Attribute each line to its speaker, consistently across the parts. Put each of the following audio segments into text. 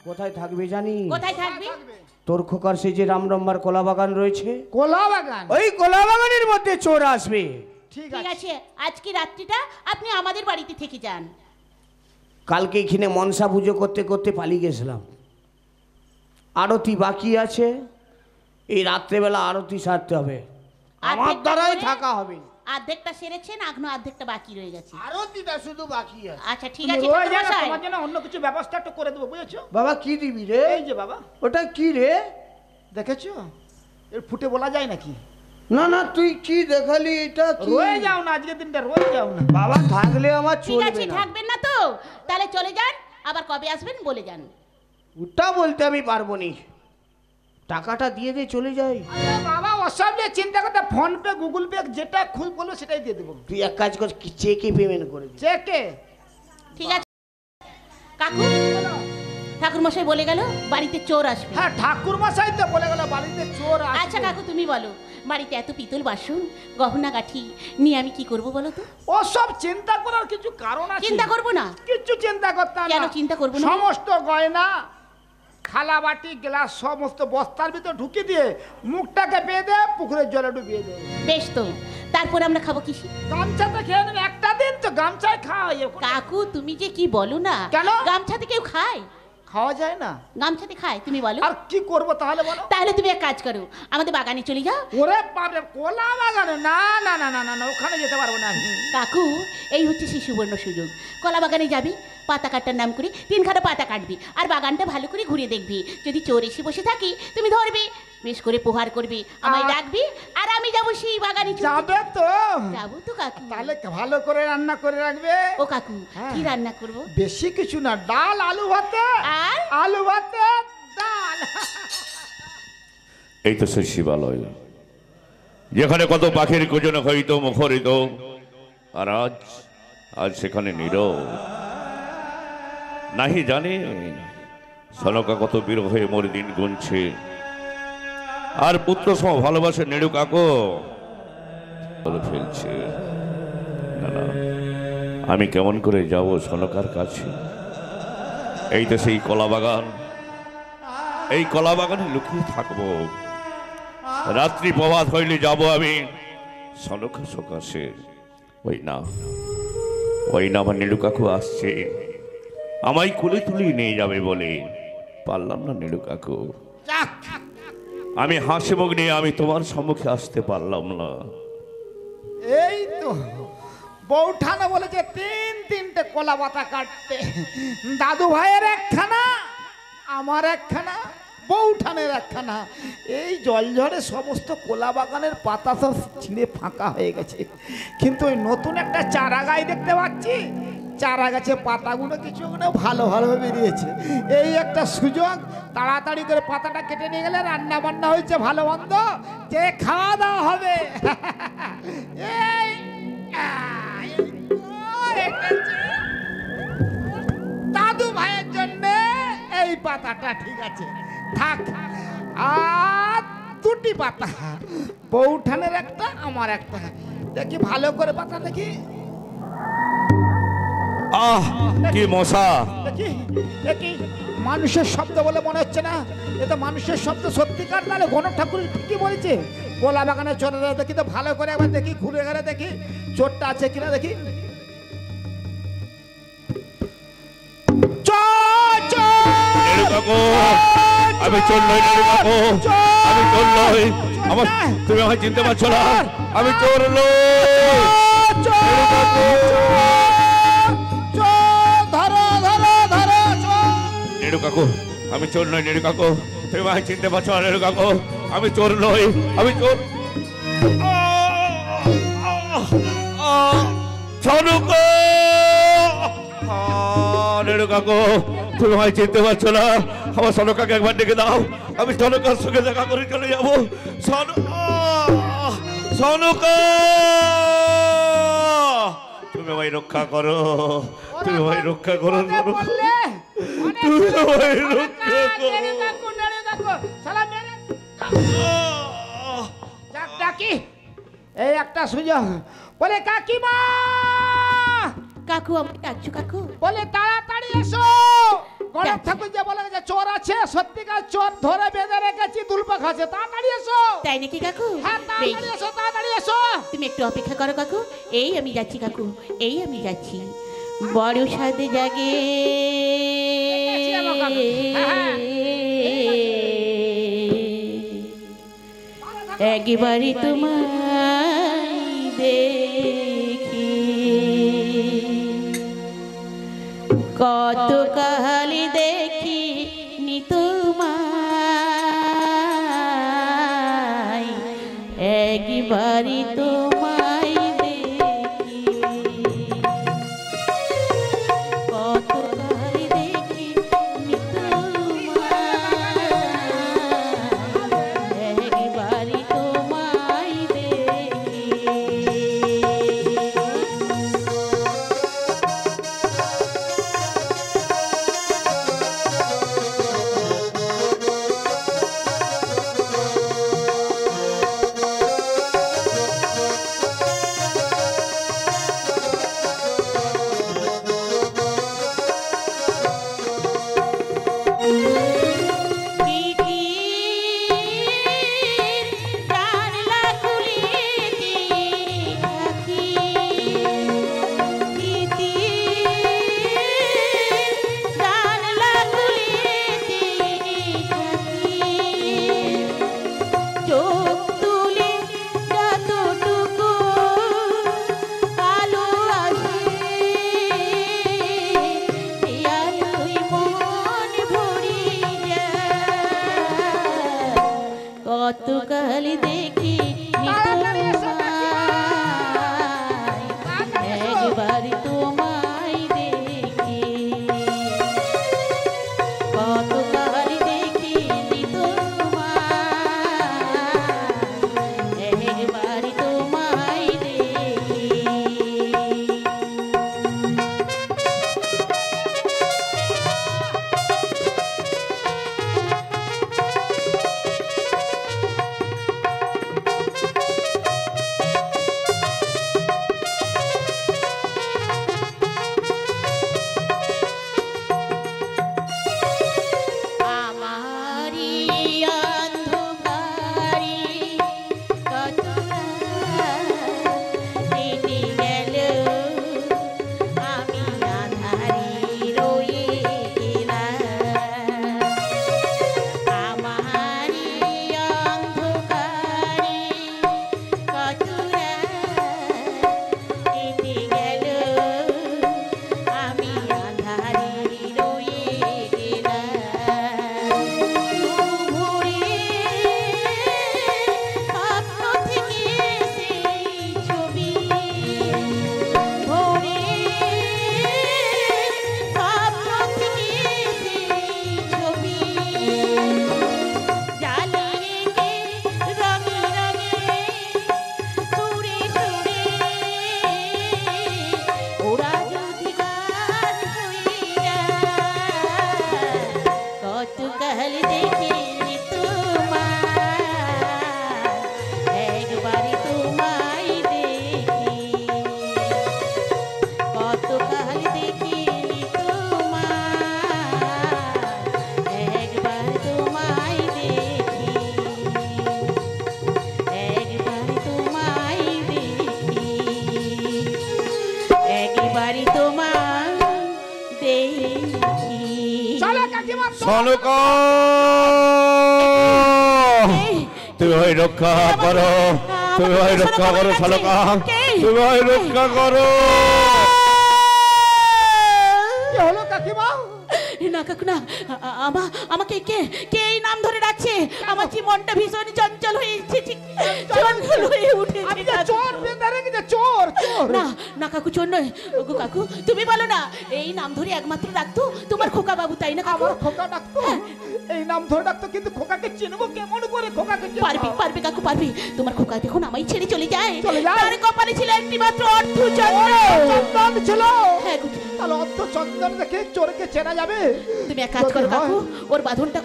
Speaker 1: কোথায় থাকবে জানি?
Speaker 2: কোথায় থাকবে?
Speaker 1: তোর খোকার সেই যে রামরম্বার কলা বাগান রয়েছে,
Speaker 3: কলা বাগান,
Speaker 1: ওই কলা বাগানের মধ্যে চোর আসবে।
Speaker 2: ঠিক আছে, আজকে রাত্রিটা আপনি আমাদের বাড়িতে থেকে যান।
Speaker 1: কালকে এখানে মনসা পুজো করতে করতে পালিয়ে গেছিলাম, আরতি বাকি আছে, এই রাত্রেবেলা আরতি সারতে হবে, আমার দ্বারাই থাকা হবে।
Speaker 2: অর্ধেকটা সেরেছেন, এখনো অর্ধেকটা বাকি রয়ে গেছে।
Speaker 1: আরতিটা শুধু বাকি আছে।
Speaker 2: আচ্ছা ঠিক আছে,
Speaker 3: তোমার জন্য অন্য কিছু ব্যবস্থা একটু করে দেবো, বুঝেছো?
Speaker 1: বাবা কি দিবি রে?
Speaker 3: এই যে বাবা,
Speaker 1: ওটা কি রে?
Speaker 3: দেখেছো, এর ফুটে বলা যায় নাকি?
Speaker 1: না না, তুই কি দেখালি? এটা কি?
Speaker 3: রয়ে যাও না, আজকের দিনটা রয়ে যাও না।
Speaker 1: বাবা থাকলে আমার
Speaker 2: ঠিক
Speaker 1: চলবে
Speaker 2: আছে,
Speaker 1: না।
Speaker 2: থাকবেন না তো? তাহলে চলে যান, আবার কবে আসবেন বলে যান।
Speaker 1: ওটা বলতে আমি পারবো নি, টাকাটা দিয়ে দে, চলে যাই।
Speaker 3: আরে বাবা, ওসব নিয়ে চিন্তা করতে, ফোন পে গুগল পে যেটা খুব বলবো সেটাই দিয়ে দেবো।
Speaker 1: তুই এক কাজ কর, চেকে পেমেন্ট করে দে।
Speaker 3: চেকে?
Speaker 2: ঠিক আছে কাকু, ঠাকুর মশাই বলে গেল বাড়িতে চোর আসবে।
Speaker 3: হ্যাঁ, ঠাকুর মশাই তো বলে গেল বাড়িতে চোর আসবে।
Speaker 2: আচ্ছা কাকু, তুমি বলো, বাড়িতে এত পিতল বাসন গহনা গাঠি নিয়ে আমি কি করব বলো তো?
Speaker 3: ওসব চিন্তা করার কিছু কারণ আছে?
Speaker 2: চিন্তা করব না?
Speaker 3: কিছু চিন্তা করতে হবে না।
Speaker 2: কেন চিন্তা করব না?
Speaker 3: সমস্ত গয়না, থালা বাটি গ্লাস সমস্ত বস্তার ভিতর ঢুকে দিয়ে মুখটাকে বেঁধে পুকুরের জলে ডুবিয়ে দেবে।
Speaker 2: বেশ তো, তারপরে আমরা খাবো কিসে?
Speaker 3: গামছাটা খেয়ে নেবে, একটা দিন তো গামছায় খাওয়া হয়।
Speaker 2: কাকু তুমি যে কি বলো না,
Speaker 3: কেন?
Speaker 2: গামছাতে কেউ খায়?
Speaker 3: খাওয়া যায় না?
Speaker 2: গামছাতে খায় তুমি বলো?
Speaker 3: আর কি করবো তাহলে বলো?
Speaker 2: তাহলে তুমি এক কাজ করো, আমাদের বাগানে চলে যাও।
Speaker 3: ওরে বাপরে, কোলা বাগানে? না না না না না, ওখানে যেতে পারবো না আমি।
Speaker 2: কাকু, এই হচ্ছে সেই সুবর্ণ সুযোগ। কলা বাগানে যাবি, পাতা কাটার নাম করে 3খানা পাতা কাটবি, আর বাগানটা ভালো করে ঘুরে দেখবি। যদি চোর এসে বসে থাকি তুমি ধরবি, বেশ করে প্রহার করবি, আমায় ডাকবি, আর আমি যাবো সেই বাগানে।
Speaker 3: যাবে তো?
Speaker 2: যাবো তো কাকু।
Speaker 3: তাহলে ভালো করে রান্না করে রাখবে।
Speaker 2: ও কাকু, কি রান্না করব?
Speaker 3: বেশি কিছু না, ডাল আলু ভাতে,
Speaker 2: আর
Speaker 3: আলু ভাতে ডাল।
Speaker 4: এই তো সেই শিবালয়, যেখানে কত পাখির কুজন হইত মুখরিত, আর আজ সেখানে নীরব। নাহি জানে সনকা কত বীর হয়ে মোর দিন গুনছে, আর পুত্র সম ভালোবাসে নেড়ু কাকু বলে ফেলছে। না না, আমি কেমন করে যাব সনকার কাছে? এই তো সেই কলা বাগান, এই কলা বাগানে লুকিয়ে থাকবো। রাত্রি প্রভাত হইলে যাব আমি সনকা সকাশে। ওই না আমার নীলু কাকু আসছে, আমায় কুলে তুলি নিয়ে যাবে বলে পারলাম না নীলু কাকু। আমি হাসি মুখ নিয়ে আমি তোমার সম্মুখে আসতে পারলাম না।
Speaker 3: এই তো বৌঠানা বলেছে 3-3টে কলা পাতা কাটতে। দাদু ভাইয়ের একখানা, আমার একখানা, বৌঠানের একখানা। এই জল ঝড়ে সমস্ত কলা বাগানের পাতা সব ছিঁড়ে ফাঁকা হয়ে গেছে, কিন্তু ওই নতুন একটা চারা গাছ দেখতে পাচ্ছি। চারা গাছে পাতাগুলো কিছুগুলো ভালো ভালো বেরিয়েছে। এই একটা সুযোগ, তাড়াতাড়ি করে পাতাটা কেটে নিয়ে গেলে রান্না বান্না হয়েছে ভালো মন্দ, যে খাওয়া দাওয়া হবে। এই দাদু ভাইয়ের জন্য এই পাতাটা ঠিক আছে, থাক। আর 2টি পাতা, বৌঠানের একটা, আমার একটা। দেখি ভালো করে পাতা দেখি।
Speaker 4: আহ কি মশা!
Speaker 3: দেখি দেখি, মানুষের শব্দ বলে মনে হচ্ছে না, এ তো মানুষের শব্দ সত্যিকার। তাহলে গণ ঠাকুর ঠিকই বলেছে, কলা বাগানে চোরেরা। দেখি তো ভালো করে একবার দেখি, ঘুরে ঘুরে দেখি চোরটা আছে কিনা দেখি।
Speaker 4: আমি চোর নই নীলু কাকু, আমি চোর নই। আমার তুমি আমায় চিনতে পারছো না, আমি চোর নই। নীলু কাকু, আমি চোর নই। নীলু কাকু, তুমি আমায় চিনতে পারছো না। নীলু কাকু, আমি চোর নই, আমি চোর। নীলু কাকু, তুমি আমায় চিনতে পারছো না। আমার সনকাকে একবার ডেকে দাও, আমি সনকার সঙ্গে দেখা করে চলে যাবো। সনকা, তুমি আমায় রক্ষা করো, তুমি আমায় রক্ষা করো, তুমি আমায় রক্ষা করো।
Speaker 3: ডাকি, এই একটা সুযোগ। বলে কাকিমা,
Speaker 2: কাকু আমাকে ডাকছো? কাকু
Speaker 3: বলে তাড়াতাড়ি এসো। গণেশ ঠাকুর যে বলে যে চোর আছে, সত্যিকার চোর ধরে বেঁধে রেখেছি, দুলপা খাচ্ছে। তাড়াতাড়ি এসো।
Speaker 2: তাই নাকি কাকু?
Speaker 3: হ্যাঁ, তাড়াতাড়ি এসো, তাড়াতাড়ি এসো।
Speaker 2: তুমি একটু অপেক্ষা করো কাকু, এই আমি যাচ্ছি কাকু, এই আমি যাচ্ছি। বড় সাথে জাগে
Speaker 3: দেখেছি আমার কাকু। হ্যাঁ,
Speaker 2: একবারই তোমায় দেখি, কত কালি দেখি নি তোমায়, একবারই তোমায় দেখি, কত কালি দেখি নি তোমায়, একবারই তোমায় দেখি। কত কাল দেখি একবার তোমায় দেখি, কত কাল দেখি তোমায়, একবার তোমায় দেখি।
Speaker 4: সনকা তুমি ভাই রক্ষা করো, তুমি ভাই রক্ষা করো, সনকা তুমি ভাই রক্ষা করো।
Speaker 3: কি হলো কাকিমা?
Speaker 2: না কাকু না, আমাকে কে কে এই নাম ধরে ডাকছে? আমার জীবনটা ভীষণ চঞ্চল হয়ে এসেছে, চঞ্চল হয়ে উঠেছে।
Speaker 3: আমি যে চোর বেঁধে রেখেছে, চোর চোর।
Speaker 2: না না কাকু, চোর নয়। ওগো কাকু, তুমি বলো না, এই নাম ধরে একমাত্র ডাকতো তোমার খোকা বাবু, তাই না কাকু?
Speaker 3: আমার খোকা ডাকতো, এই নাম ধরে ডাকতো, কিন্তু খোকাকে চিনবো কেমন করে? খোকাকে চিনবো?
Speaker 2: পারবি পারবি কাকু পারবি। তোমার খোকা দেখুন আমায় ছেড়ে চলে যায়,
Speaker 3: চলে যায়?
Speaker 2: তার কপালে ছিল একটি মাত্র অর্থ চন্দ্র।
Speaker 3: চন্দন ছিল।
Speaker 2: হ্যাঁ
Speaker 3: তাহলে অর্থ চন্দন দেখে চোরকে চেনা যাবে।
Speaker 2: তুমি এক কাজ করো কাকু, ওর বাঁধনটা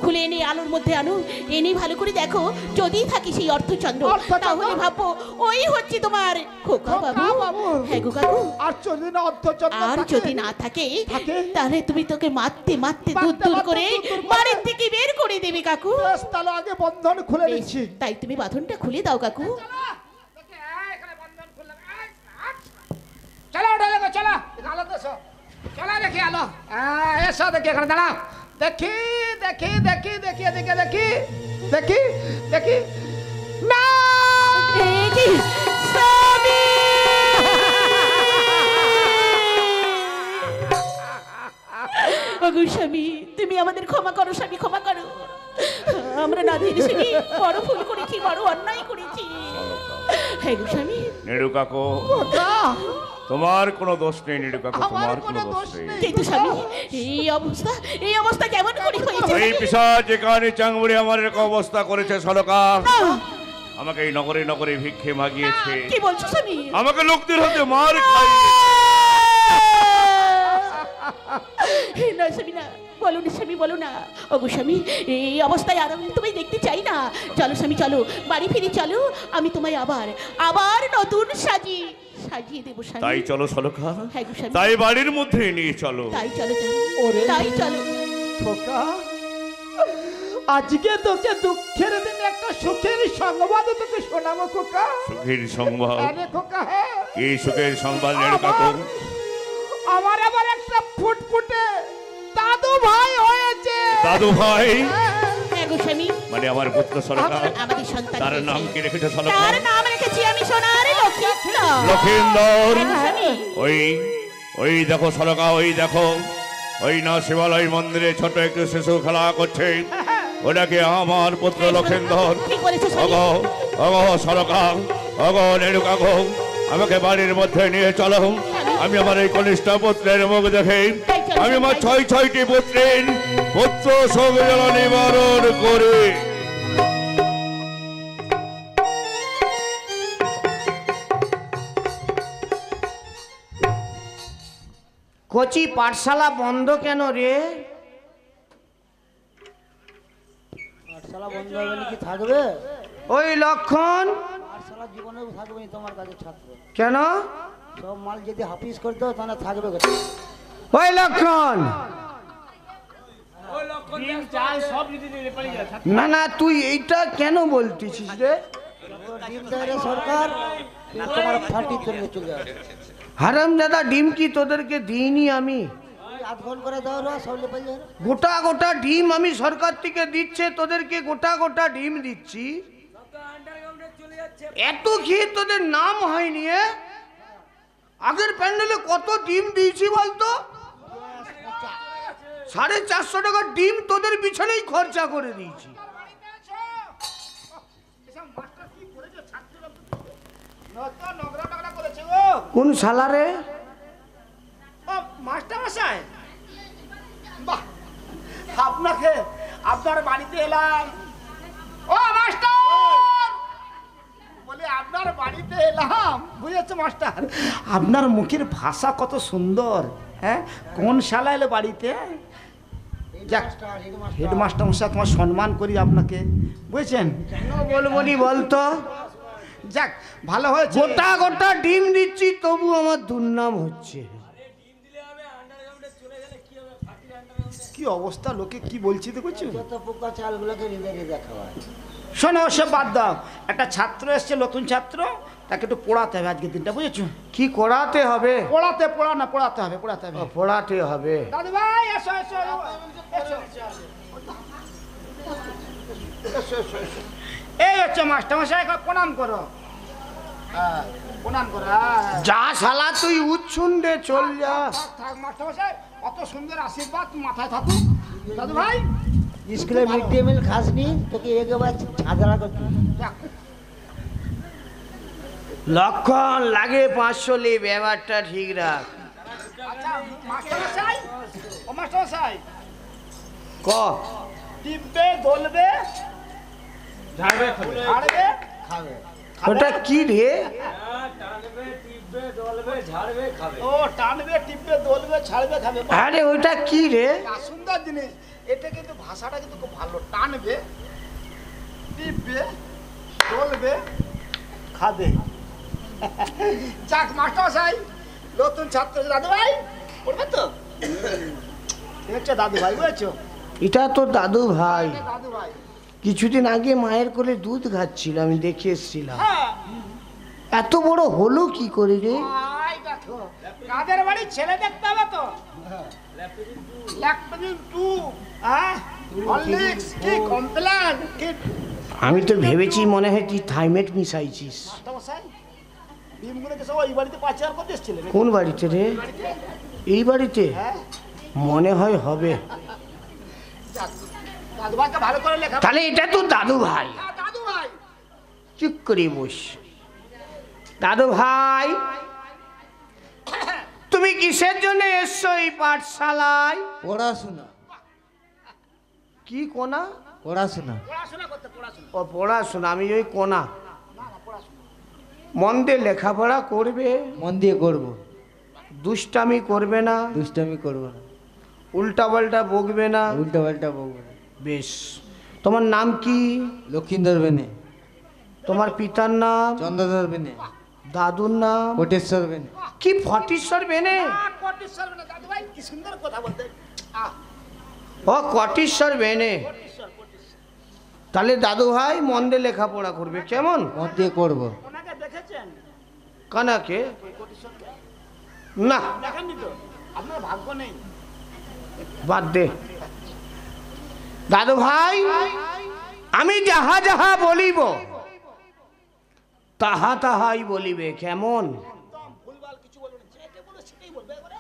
Speaker 2: খুলে এনে আলোর মধ্যে আনো, এনে ভালো করে দেখো, যদি থাকে সেই অর্থচন্দ্র, তাহলে ভাববো ওই হচ্ছে তোমার খোকা বাবু। হ্যাঁ গো কাকু।
Speaker 3: আর যদি না অর্থ চন্দন
Speaker 2: আর যদি না থাকে তাহলে তুমি তোকে মারতে মারতে দূর করে বাড়ির থেকে বের করে দেবে কাকু।
Speaker 3: তাহলে আগে বন্ধন খুলে দিচ্ছি।
Speaker 2: তাই তুমি বাঁধনটা খুলে দাও কাকু।
Speaker 3: চলো ওটা চলো আলো দেশো, চলো দেখি আলো। এসো দেখি এখানে দাঁড়াও। দেখি দেখি দেখি দেখি দেখি দেখি দেখি দেখি না
Speaker 2: স্বামী, তুমি আমাদের ক্ষমা করো স্বামী, ক্ষমা করো। আমরা না ধীরে স্বামী বড় ভুল করেছি, বড় অন্যায় করেছি। হ্যাঁ গো স্বামী।
Speaker 4: নেড়ু কাকু, তোমার কোনো দোষ নেই নেড়ু কাকু, তোমার কোনো দোষ নেই।
Speaker 2: কিন্তু স্বামী, এই অবস্থা কেমন করে হয়েছে?
Speaker 4: এই পিশাচ যেখানে চাঙ্গুড়ি আমার এরকম অবস্থা করেছে সরকা, আমাকে এই নগরে নগরে ভিক্ষে মাগিয়েছে।
Speaker 2: কি বলছো স্বামী?
Speaker 4: আমাকে লোকদের হাতে মার খাই।
Speaker 2: না স্বামী না, বলো না স্বামী, বলো না। ওগো স্বামী, এই অবস্থায় আর আমি তোমায় দেখতে চাই না। চলো স্বামী, চলো বাড়ি ফিরে চলো, আমি তোমায় আবার নতুন সাজিয়ে দেবো স্বামী।
Speaker 4: তাই চলো সরকা,
Speaker 2: হ্যাঁ গো স্বামী।
Speaker 4: তাই বাড়ির মধ্যে নিয়ে চলো।
Speaker 2: তাই চলো
Speaker 3: ওরে
Speaker 2: তাই চলো।
Speaker 3: খোকা, আজকে তোকে দুঃখের দিনে একটা সুখের সংবাদ তোকে শোনাবো খোকা।
Speaker 4: সুখের সংবাদ?
Speaker 3: আরে খোকা, হ্যাঁ।
Speaker 4: কি সুখের সংবাদ নেড়ু কাকু?
Speaker 3: আমার আবার একটা ফুটফুটে দাদু ভাই হয়েছে।
Speaker 4: দাদু ভাই?
Speaker 2: হ্যাঁ গো স্বামী।
Speaker 4: মানে আমার পুত্র সরকা,
Speaker 2: আমাদের সন্তান।
Speaker 4: তার নাম কি রেখেছো সরকা?
Speaker 2: তার নাম রেখেছি আমি সোনার লক্ষিন্দর।
Speaker 4: লক্ষিন্দর?
Speaker 2: স্বামী।
Speaker 4: ওই দেখো সরকা, ওই দেখো, ওই না শিবালয় মন্দিরে ছোট একটু শিশু খেলা করছে, ওটাকে আমার পুত্র লক্ষিন্দর।
Speaker 2: ঠিক বলেছো স্বামী।
Speaker 4: ওগো ওগো সরকা, ওগো নেড়ু কাকু, আমাকে বাড়ির মধ্যে নিয়ে চলো। আমি আমার এই কনিষ্ঠ পুত্রের মুখ দেখে আমি আমার ছয়টি পুত্রের পুত্র সংযম নিবারণ করে
Speaker 1: কচি পাঠশালা বন্ধ কেন রে?
Speaker 5: পাঠশালা বন্ধ হবে নাকি? থাকবে
Speaker 1: ওই লক্ষণ,
Speaker 5: পাঠশালা জীবনেও থাকবে না তোমার কাছে ছাত্র।
Speaker 1: কেন?
Speaker 5: সব মাল যদি হাফিজ করতে হয় তাহলে থাকবে কোথায়?
Speaker 1: ওই লক্ষণ, না না তুই এইটা কেন বলতেছিস রে?
Speaker 5: ডিম দেয় রে সরকার, তোমার ফাটি চলে আসে।
Speaker 1: হারাম দাদা, ডিম কি তোদেরকে দিইনি আমি?
Speaker 5: আধ ঘন্টা করে দাও রে, সব লেপে যায়।
Speaker 1: গোটা গোটা ডিম আমি সরকার থেকে দিচ্ছে, তোদেরকে গোটা গোটা ডিম দিচ্ছি। এত খেয়ে তোদের নাম হয়নি? আগের প্যান্ডেলে কত ডিম দিয়েছি বলতো? 450 টাকার ডিম তোদের পিছনেই খরচা করে দিয়েছি। কোন সালারে?
Speaker 3: মাস্টার মশাই, বাহ, আপনার বাড়িতে এলাম। ও মাস্টার, বলে আপনার বাড়িতে এলাম, বুঝেছো মাস্টার? আপনার মুখের ভাষা কত সুন্দর। হ্যাঁ, কোন শালা এলো বাড়িতে? হেডমাস্টার মশাই, তোমার সম্মান করি আপনাকে, বুঝেছেন?
Speaker 1: কেন বলবো নি বলতো?
Speaker 3: যাক, ভালো হয়েছে।
Speaker 1: গোটা গোটা ডিম দিচ্ছি তবু আমার দুর্নাম হচ্ছে।
Speaker 3: কি অবস্থা, লোকে কি বলছি দেখছো?
Speaker 5: যত পোকা চালগুলোকে রেঁধে রেঁধে খাওয়ায়।
Speaker 3: শোনো, সব বাদ দাও। একটা ছাত্র এসছে, নতুন ছাত্র, তাকে একটু পড়াতে হবে আজকের দিনটা, বুঝেছো?
Speaker 1: কি করাতে হবে?
Speaker 3: পড়াতে হবে।
Speaker 1: পড়াতে হবে।
Speaker 3: দাদু ভাই, এসো এসো এসো। এই হচ্ছে মাস্টার মশাই, প্রণাম করো। হ্যাঁ, প্রণাম করো।
Speaker 1: যা শালা তুই উচ্ছুন্ডে চল যা।
Speaker 3: থাক মাস্টার মশাই, অত সুন্দর আশীর্বাদ মাথায় থাকুক। দাদু ভাই,
Speaker 5: স্কুলে মিড ডে মিল খাসনি, তোকে একবার ছাদরা করতে।
Speaker 1: লক্ষণ লাগে 500 লি, ব্যাপারটা ঠিক রাখ।
Speaker 3: আচ্ছা মাস্টার মশাই, ও মাস্টার মশাই,
Speaker 1: ক
Speaker 3: টিপবে, দলবে, ঝাড়বে,
Speaker 5: খাবে।
Speaker 1: ওটা কি রে?
Speaker 3: ও টানবে টিপবে দলবে ছাড়বে খাবে বাহ,
Speaker 1: আরে ওইটা কি রে?
Speaker 3: সুন্দর জিনিস। এটা কিন্তু ভাষাটা কিন্তু খুব ভালো। টানবে টিপবে দলবে খাবে। যাক মাস্টার মশাই, নতুন ছাত্র দাদু ভাই পড়বে তো? হচ্ছে দাদু ভাই, বুঝেছো?
Speaker 1: এটা তো দাদু ভাই।
Speaker 3: দাদু ভাই,
Speaker 1: কিছুদিন আগে মায়ের কোলে দুধ খাচ্ছিল, আমি দেখে এসেছিলাম।
Speaker 3: হ্যাঁ
Speaker 1: এত বড় হলো কি করে রে?
Speaker 3: ভাই দেখো, কাদের বাড়ি ছেলে দেখতে হবে তো? ল্যাকটোজেন 2, হ্যাঁ হরলিক্স কি কমপ্লেন কি?
Speaker 1: আমি তো ভেবেছি মনে হয় তুই থাইমেট মিশাইছিস।
Speaker 3: মাস্টার মশাই, ডিমগুলোকে সব ওই বাড়িতে পাচার করতে এসেছিলেন?
Speaker 1: কোন বাড়িতে রে? এই বাড়িতে
Speaker 3: হ্যাঁ,
Speaker 1: মনে হয় হবে।
Speaker 3: যাক, দাদু ভাইকে ভালো করে লেখা।
Speaker 1: তাহলে এটা তো দাদু ভাই।
Speaker 3: হ্যাঁ, দাদু ভাই।
Speaker 1: চুপ করে বস। দাদু ভাই, তুমি কিসের জন্য এসছো এই পাঠশালায়?
Speaker 5: পড়াশোনা
Speaker 1: কি কোনা?
Speaker 5: পড়াশোনা
Speaker 3: পড়াশোনা করতে, পড়াশোনা।
Speaker 1: ও পড়াশোনা, আমি ওই কোনা। মন দিয়ে লেখাপড়া করবে,
Speaker 5: মন দিয়ে করবো,
Speaker 1: দুষ্টামি করবে না,
Speaker 5: দুষ্টামি করবো না,
Speaker 1: উল্টা পাল্টা বকবে না।
Speaker 5: উল্টা পাল্টা বলবো না।
Speaker 1: বেশ, তোমার নাম কি?
Speaker 5: লক্ষিন্দর বেনে,
Speaker 1: তোমার পিতার নাম?
Speaker 5: চন্দ্রধর বেনে,
Speaker 1: দাদুর নাম?
Speaker 5: কোটেশ্বর বেনে।
Speaker 1: কি ফটিশ্বর বেনে?
Speaker 3: কোটেশ্বর মানে দাদু ভাই কি সুন্দর কথা বলতে।
Speaker 1: ও কটিশ্বর বেনে। তাহলে দাদু ভাই মন দিয়ে লেখাপড়া করবে, কেমন?
Speaker 5: মন দিয়ে করবো।
Speaker 3: ওনাকে দেখেছেন?
Speaker 1: কানাকে? না,
Speaker 3: দেখেননি তো? আপনার ভাগ্য নেই।
Speaker 1: বাদ দে। দাদু ভাই, আমি যাহা যাহা বলিব তাহা তাহাই বলিবে, কেমন?
Speaker 3: একদম ভুলভাল কিছু বলবেন না, যেটা বলে সেটাই বলবে এবারে।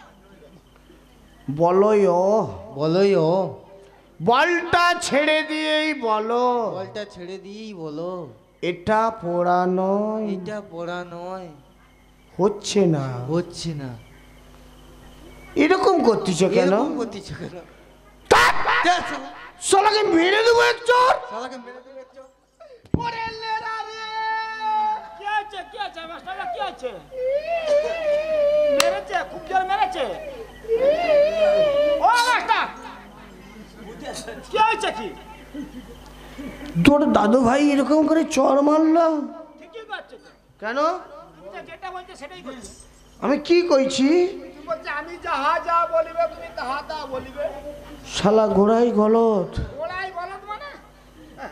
Speaker 1: বলোই ও,
Speaker 5: বলোই ও,
Speaker 1: বলটা ছেড়ে দিয়েই বলো।
Speaker 5: বলটা ছেড়ে দিয়েই বলো।
Speaker 1: এটা পড়া নয়,
Speaker 5: এটা পড়া নয়,
Speaker 1: হচ্ছে না।
Speaker 5: হচ্ছে না।
Speaker 1: এরকম করতেছ কেন?
Speaker 5: এরকম করতেছো কেন? যা শালা,
Speaker 1: শালাকে মেরে দেবো এক চোর।
Speaker 5: শালাকে মেরে দেবে একটু।
Speaker 3: ওরে লেরা রে! কি আছে, কি আছে মাস্টার, কি আছে? মেরেছে, খুব জোর মেরেছে। ও মাস্টার, কি হয়েছে কি?
Speaker 1: তোর দাদু ভাই এরকম করে চর মারলো
Speaker 3: ঠিকই করছে তো।
Speaker 1: কেন?
Speaker 3: তুমি তো যেটা বলছে সেটাই করছে।
Speaker 1: আমি কি কইছি?
Speaker 3: তুমি বলছে আমি যাহা যা বলিবে তুমি তাহা তা বলিবে।
Speaker 1: শালা গোড়াই গলত।
Speaker 3: ওরাই বলত মানে?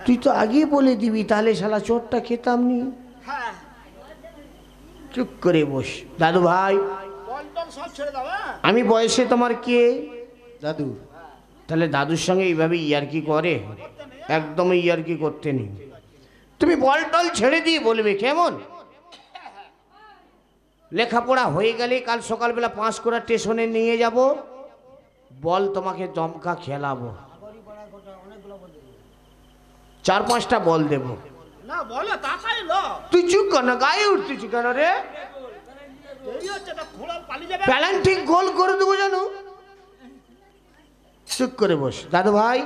Speaker 1: তুই তো আগে বলে দিবি, তাহলে শালা চোরটা খেতাম নি।
Speaker 3: হ্যাঁ,
Speaker 1: চুপ করে বস। দাদু ভাই,
Speaker 3: বল টল সব ছেড়ে দাও। হ্যাঁ,
Speaker 1: আমি বয়সে তোমার কে?
Speaker 5: দাদু,
Speaker 1: তাহলে দাদুর সঙ্গে এইভাবে ইয়ার্কি করে? একদম ইয়ার্কি করতে নেই। তুমি বল টল ছেড়ে দিয়ে বলবে, কেমন? লেখাপড়া হয়ে গেলে কাল সকালবেলা 5 কোড়া স্টেশনে নিয়ে যাব, বল তোমাকে দমকা খেলাবো, 4-5টা বল দেব।
Speaker 3: না বলো তাকাই লো।
Speaker 1: তুই চুপ কর না, গায়ে উঠতেছি কেন রে?
Speaker 3: দেরি হচ্ছে না, ঘোড়া পালিয়ে যাবে।
Speaker 1: প্যালেন ঠিক গোল করে দেবো জানো। চুপ করে বস। দাদু ভাই,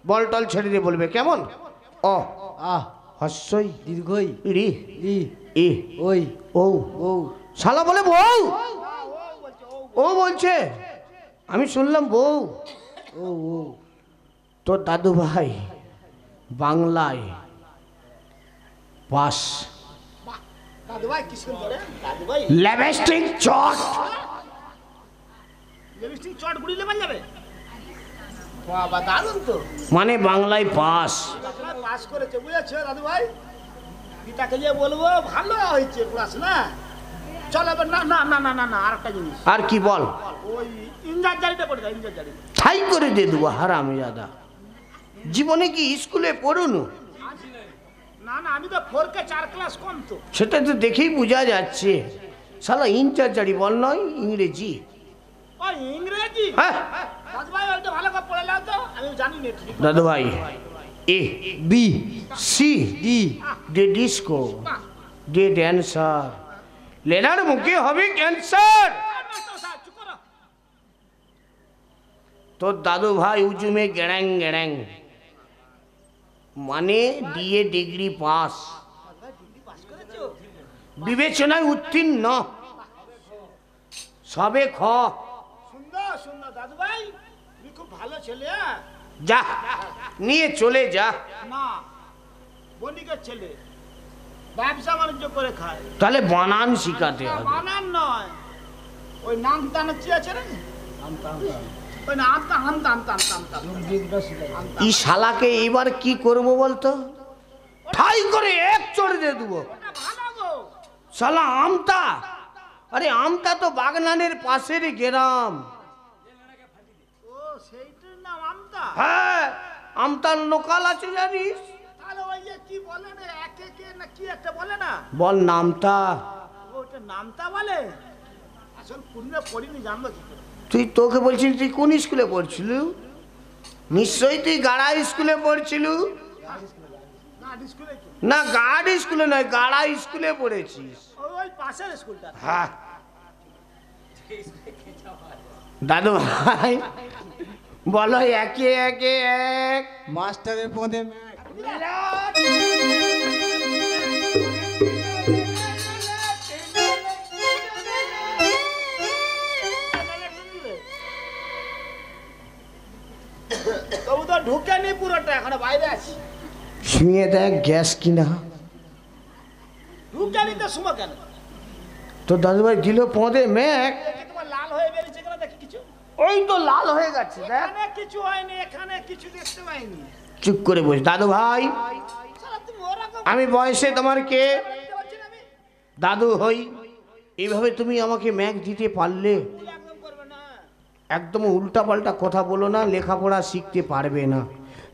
Speaker 1: বল টল ছেড়ে দিয়ে বলবে, কেমন? অ
Speaker 5: আহ,
Speaker 1: হস্যই
Speaker 5: দীর্ঘই,
Speaker 1: রি
Speaker 5: ই,
Speaker 1: ই
Speaker 5: ওই,
Speaker 1: ও।
Speaker 5: ও,
Speaker 1: শালা বলে বউ, ও বলছে, আমি শুনলাম বউ।
Speaker 5: ও, ও।
Speaker 1: তোর দাদু ভাই বাংলায় পাস।
Speaker 3: দাদু ভাই কি সুন্দর। দাদু ভাই
Speaker 1: ল্যাবস্টিক চট,
Speaker 3: লিপস্টিক চট গুড়িলে পাওয়া যাবে। বাবা দারুণ তো।
Speaker 1: মানে বাংলায় পাস।
Speaker 3: আপনার পাস করেছে, বুঝেছো দাদু ভাই? পিতাকে যে বলবো ভালো হয়েছে পড়াশোনা। চলো এবার, না না না না না না, আর একটা জিনিস,
Speaker 1: আর কি বল?
Speaker 3: ওই ইঞ্জার জারিটা পড়ে দাও, ইঞ্জার জারি।
Speaker 1: ঠাই করে দিয়ে দেবো হারামজাদা। জীবনে কি স্কুলে পড়ুনু?
Speaker 3: না না, আমি তো 4 4 ক্লাস কম তো।
Speaker 1: সেটা তো দেখেই বোঝা যাচ্ছে। শালা ইনচার্জারি বল নয়, ইংরেজি।
Speaker 3: ওই ইংরেজি?
Speaker 1: হ্যাঁ
Speaker 3: দাদু ভাই ওইটা ভালো করে পড়ে নাও তো, আমি জানি না ঠিক।
Speaker 1: দাদু ভাই, A
Speaker 5: B,
Speaker 1: C
Speaker 5: D,
Speaker 1: day disco, day dancer, লেনার মুখে হবে ক্যান্সার।
Speaker 3: চুপ করো।
Speaker 1: তোর দাদু ভাই উজুমে গেড়্যাং গেড়্যাং, মানে ডিএ ডিগ্রি পাস। বিবেচনায় উত্তীর্ণ, সবে খ।
Speaker 3: সুন্দর সুন্দর দাদু ভাই, তুমি খুব ভালো ছেলে।
Speaker 1: যা নিয়ে চলে যা।
Speaker 3: না, বণিকের ছেলে, ব্যবসা বাণিজ্য করে খায়।
Speaker 1: তাহলে বানান শিখাতে হবে।
Speaker 3: বানান নয়, ওই নাম টান কি আছে রে, ওই না আমতা আমতা আমতা আমতা আমতা।
Speaker 1: এই শালাকে এবার কি করব বলতো? ঠাই করে এক চড়ে দিয়ে দেবো।
Speaker 3: ওটা ভালো গো।
Speaker 1: শালা আমতা, আরে আমতা তো বাগনানের পাশের গ্রাম।
Speaker 3: ও সেইটার নাম আমতা।
Speaker 1: হ্যাঁ, আমতার লোকাল আছে জানিস?
Speaker 3: তাহলে ওই যে কি বলে রে, একে কে না কি একটা বলে না,
Speaker 1: বল নামতা।
Speaker 3: ওটা নামতা বলে। আসল পুণ্যে পড়িনি, জানবো কি করে?
Speaker 1: তুই, তোকে বলছিস তুই কোন স্কুলে পড়ছিল? নিশ্চয়ই তুই গাড়া স্কুলে পড়ছিল।
Speaker 3: না স্কুলে কি,
Speaker 1: না গার্ড স্কুলে নয়, গাড়া স্কুলে পড়েছিস।
Speaker 3: ওই পাশের স্কুলটা।
Speaker 1: হ্যাঁ দাদু ভাই বলো একে একে এক।
Speaker 5: মাস্টারের পদে
Speaker 3: তবু তো ঢুকেনি পুরোটা, এখন বাইরে আছি।
Speaker 1: শুয়ে দেখ গ্যাস কিনা।
Speaker 3: ঢুকেনি তো সময় কেন?
Speaker 1: তো দাদু ভাই দিল পদে মেঘ।
Speaker 3: দেখি তোমার লাল হয়ে বেরিয়েছে কেন, দেখি কিছু।
Speaker 1: ওই তো লাল হয়ে গেছে দেখ।
Speaker 3: এখানে কিছু হয়নি, এখানে কিছু দেখতে পাইনি।
Speaker 1: চুপ করে বস দাদু ভাই।
Speaker 3: শালা তুমি ওরকম
Speaker 1: আমি বয়সে তোমার কে?
Speaker 3: দেখতে পাচ্ছি না আমি।
Speaker 1: দাদু হই। এইভাবে তুমি আমাকে ম্যাগ দিতে পারলে?
Speaker 3: তুমি একদম করবে না।
Speaker 1: একদম উল্টা পাল্টা কথা বলো না, লেখাপড়া শিখতে পারবে না।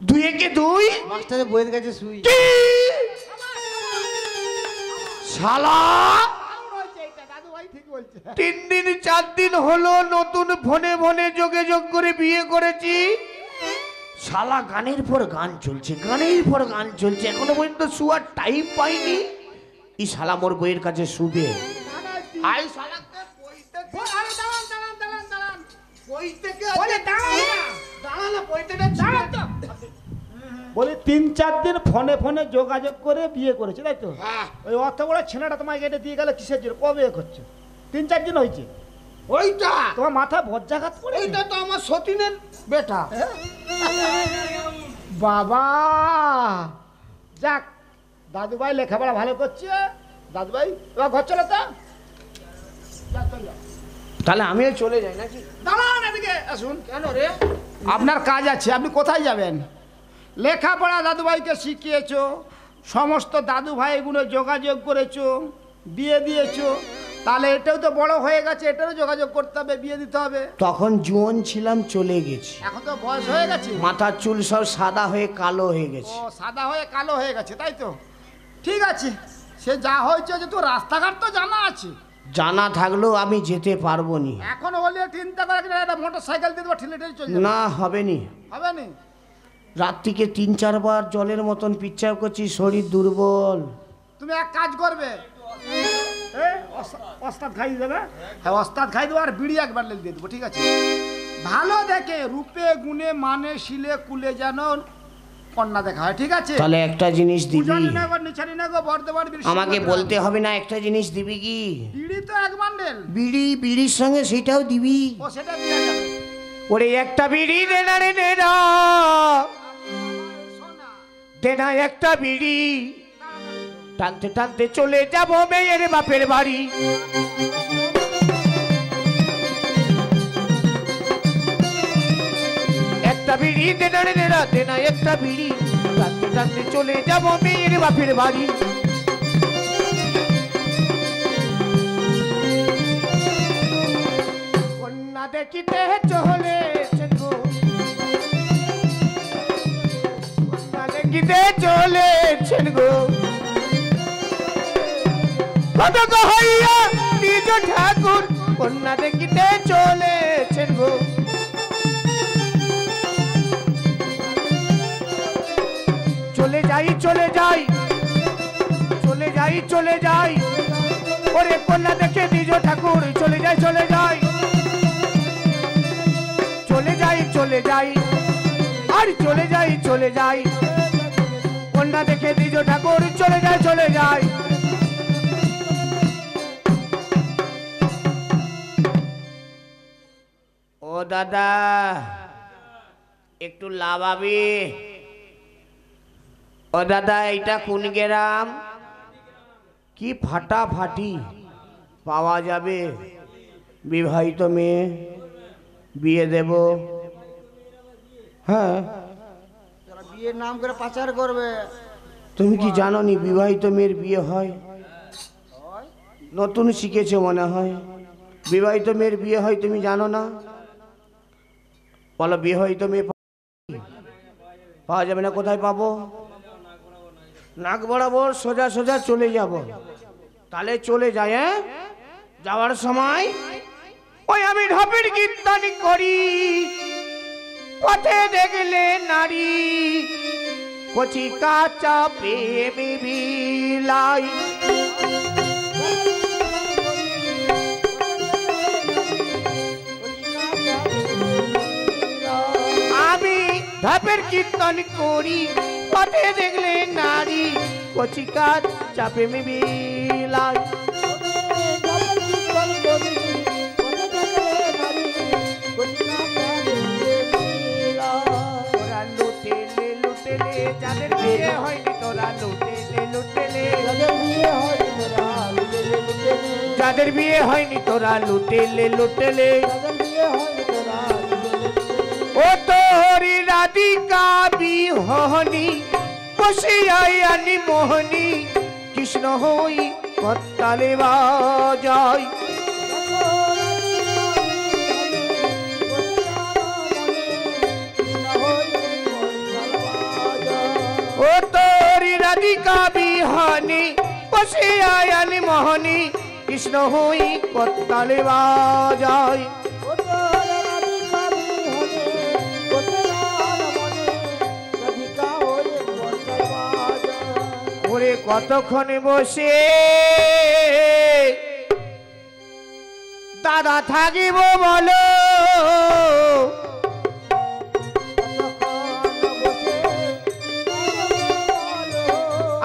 Speaker 1: দুই একে দুই।
Speaker 5: মাস্টারের বইয়ের কাছে শুই।
Speaker 1: কি? শালা
Speaker 3: ভালো হয়েছে এটা, দাদু ভাই ঠিক বলছে।
Speaker 1: 3 দিন 4 দিন হলো নতুন ফোনে ফোনে যোগাযোগ করে বিয়ে করেছি। শালা গানের পর গান চলছে, গানের পর গান চলছে, এখনো পর্যন্ত শুয়ার টাইম পাইনি। এই শালা মোর বইয়ের কাছে শুবে। আই শালাকে কইতে
Speaker 3: আরে দাঁড়ান দাঁড়ান দাঁড়ান দাঁড়ান,
Speaker 1: কইতে
Speaker 3: বলে দাঁড়ান না।
Speaker 1: দাঁড়া না, কইতেটা
Speaker 3: দাঁড়ান তো। বলি 3-4 দিন ফোনে ফোনে যোগাযোগ করে বিয়ে করেছে, তাই তো?
Speaker 1: হ্যাঁ।
Speaker 3: ওই অত বড় ছেলেটা তোমাকে এটা দিয়ে গেল কিসের জন্য? কবে করছো? 3-4 দিন হয়েছে।
Speaker 1: ওইটা
Speaker 3: তোমার মাথায় বজ্রাঘাত পড়ে?
Speaker 1: এইটা তো আমার সতীনের বেটা।
Speaker 3: বাবা, যাক, দাদু ভাই লেখাপড়া ভালো করছে। দাদু ভাই এবার ঘর চলো তো। যা, চল যা।
Speaker 1: তাহলে আমিও চলে যাই নাকি?
Speaker 3: দাঁড়ান, এদিকে আসুন।
Speaker 1: কেন রে?
Speaker 3: আপনার কাজ আছে, আপনি কোথায় যাবেন? লেখাপড়া দাদু ভাইকে শিখিয়েছো, সমস্ত দাদু ভাইগুলো যোগাযোগ করেছো, বিয়ে দিয়েছো, তাহলে এটাও তো বড় হয়ে গেছে, এটারও যোগাযোগ করতে হবে, বিয়ে দিতে হবে।
Speaker 1: তখন জোয়ান ছিলাম, চলে গেছি।
Speaker 3: এখন তো বয়স হয়ে গেছে।
Speaker 1: মাথার চুল সব সাদা হয়ে কালো হয়ে গেছে।
Speaker 3: ও সাদা হয়ে কালো হয়ে গেছে, তাই তো? ঠিক আছে, সে যা হয়েছে যে, তো রাস্তাঘাট তো জানা আছে।
Speaker 1: জানা থাকলেও আমি যেতে পারবো নি।
Speaker 3: এখন হলে চিন্তা করে একটা মোটর সাইকেল দিয়ে দেবো, ঠেলে ঠেলে চলে যাবে।
Speaker 1: না হবে নি।
Speaker 3: হবে না?
Speaker 1: রাত্রিকে 3-4 বার জলের মতন পিচ্ছাপ করছি, শরীর দুর্বল।
Speaker 3: তুমি এক কাজ করবে, ওস্তাদ খাইয়ে দেবে। হ্যাঁ, ওস্তাদ খাই দেবো, আর বিড়ি একবার লেগে দিয়ে দেবো, ঠিক আছে? ভালো দেখে রূপে গুণে মানে শিলে কুলে যেন কন্যা দেখা হয়, ঠিক আছে?
Speaker 1: তাহলে একটা জিনিস দিবি?
Speaker 3: উজানি না গো, নিচানি না গো, বর্ধমান বিড়ি
Speaker 1: আমাকে
Speaker 3: সিংহ
Speaker 1: বলতে হবে না, একটা জিনিস দিবি কি?
Speaker 3: বিড়ি তো এক বান্ডেল।
Speaker 1: বিড়ির সঙ্গে সেটাও দিবি?
Speaker 3: ও সেটা দিয়ে যাবে।
Speaker 1: ওরে একটা বিড়ি দে না রে, দে না,
Speaker 3: সোনা,
Speaker 1: দে না একটা বিড়ি। টানতে টানতে চলে যাব মেয়ের বাপের বাড়ি। একটা বিড়ি দে না রে, দে না, দে না একটা বিড়ি। টানতে টানতে চলে যাব মেয়ের বাপের বাড়ি। কন্যা দেখিতে চলেছেন গো, কন্যা দেখিতে চলেছেন গো, কত কহাইয়া নিজ ঠাকুর কন্যা দেখিতে চলেছেন গো। চলে যাই চলে যাই চলে যাই চলে যাই, ওরে কন্যা দেখে নিজ ঠাকুর চলে যাই চলে যাই চলে যাই চলে যাই, আর চলে যাই চলে যাই, কন্যা দেখে নিজ ঠাকুর চলে যাই চলে যাই। দাদা একটু লাভাবি। ও দাদা এইটা কোন গ্রাম? কি ফাটাফাটি পাওয়া যাবে? বিবাহিত মেয়ে, বিয়ে দেব। হ্যাঁ,
Speaker 5: যারা বিয়ের নাম করে পাচার করবে।
Speaker 1: তুমি কি জানো নি বিবাহিত মেয়ের বিয়ে হয়? নতুন শিখেছো মনে হয়। বিবাহিত মেয়ের বিয়ে হয় তুমি জানো না? বলো বিবাহিত মেয়ে পাওয়া যাবে না? কোথায় পাবো? নাক বরাবর সোজা সোজা চলে যাব। তাহলে চলে যায়। হ্যাঁ, যাওয়ার সময় ওই আমি ঢপের কীর্তন করি, পথে দেখলে নারী কচি কাঁচা প্রেমী বিলাই। আমি ঢপের কীর্তন করি, পথে দেখলে নারী কচি কাঁচা প্রেমী বিলাই। তোরা লুটেলে লুটেলে যাদের বিয়ে হয়নি, তোরা লুটেলে লুটেলে যাদের বিয়ে হয়নি, তোরা লুটেলে লুটেলে। ও তোরি রাধিকা বিহনি বসিয়ানি মোহনী, কৃষ্ণ হই কত্তালে বাজায়। ও তোরি রাধিকা বিহনি বসিয়ানি মোহনী, কৃষ্ণ হই কত্তালে বাজায়। ওরে কতক্ষণ বসে দাদা থাকিব বলো,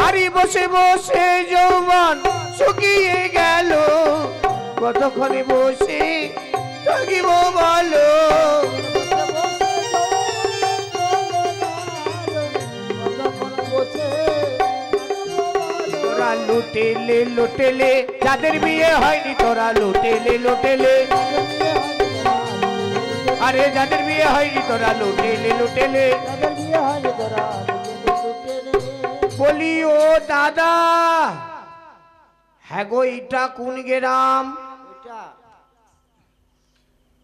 Speaker 1: আরে বসে বসে যৌবন শুকিয়ে গেল, কতক্ষণ বসে থাকিব বলো। তোরা লুটেলে লুটেলে যাদের বিয়ে হয়নি, তোরা লুটেলে লুটেলে। আরে যাদের বিয়ে হয়নি তোরা লুটেলে লুটেলে। বলি ও দাদা, হ্যাঁ গো এটা কোন গ্রাম?